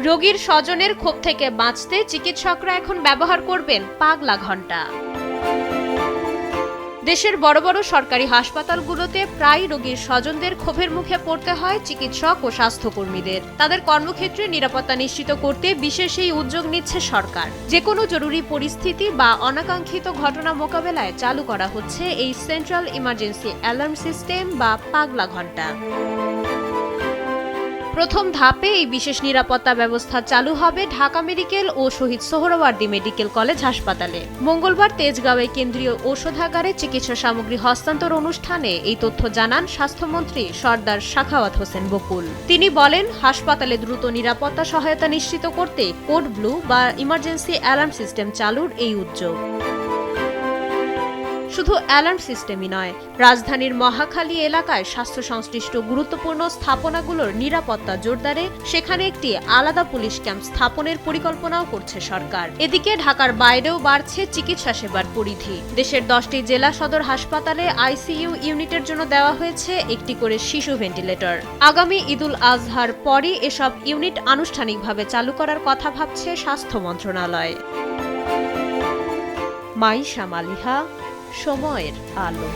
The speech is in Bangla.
রোগীর স্বজনের ক্ষোভ থেকে বাঁচতে চিকিৎসকরা এখন ব্যবহার করবেন পাগলা ঘণ্টা। দেশের বড় বড় সরকারি হাসপাতালগুলোতে প্রায় রোগীর স্বজনদের ক্ষোভের মুখে পড়তে হয় চিকিৎসক ও স্বাস্থ্যকর্মীদের। তাদের কর্মক্ষেত্রে নিরাপত্তা নিশ্চিত করতে বিশেষ এই উদ্যোগ নিচ্ছে সরকার। যে কোনো জরুরি পরিস্থিতি বা অনাকাঙ্ক্ষিত ঘটনা মোকাবেলায় চালু করা হচ্ছে এই সেন্ট্রাল ইমার্জেন্সি অ্যালার্ম সিস্টেম বা পাগলা ঘণ্টা। প্রথম ধাপে এই বিশেষ নিরাপত্তা ব্যবস্থা চালু হবে ঢাকা মেডিকেল ও শহীদ সোহরাওয়ার্দী মেডিকেল কলেজ হাসপাতালে। মঙ্গলবার তেজগাঁওয়ে কেন্দ্রীয় ঔষধাগারে চিকিৎসা সামগ্রী হস্তান্তর অনুষ্ঠানে এই তথ্য জানান স্বাস্থ্যমন্ত্রী সরদার সাখাওয়াত হোসেন বকুল। তিনি বলেন, হাসপাতালে দ্রুত নিরাপত্তা সহায়তা নিশ্চিত করতে কোড ব্লু বা ইমার্জেন্সি অ্যালার্ম সিস্টেম চালুর এই উদ্যোগ। শুধু অ্যালার্ম সিস্টেমই নয়, রাজধানীর মহাখালী এলাকায় স্বাস্থ্য সংশ্লিষ্ট গুরুত্বপূর্ণ স্থাপনাগুলোর নিরাপত্তা জোরদারে সেখানে একটি আলাদা পুলিশ ক্যাম্প স্থাপনের পরিকল্পনাও করছে সরকার। এদিকে ঢাকার বাইরেও বাড়ছে চিকিৎসা সেবার পরিধি। দেশের 10টি জেলা সদর হাসপাতালে আইসিইউ ইউনিটের জন্য দেওয়া হয়েছে একটি করে শিশু ভেন্টিলেটর। আগামী ঈদুল আজহার পরই এসব ইউনিট আনুষ্ঠানিকভাবে চালু করার কথা ভাবছে স্বাস্থ্য মন্ত্রণালয়। মাইশা মালিহা, সময়ের আলো।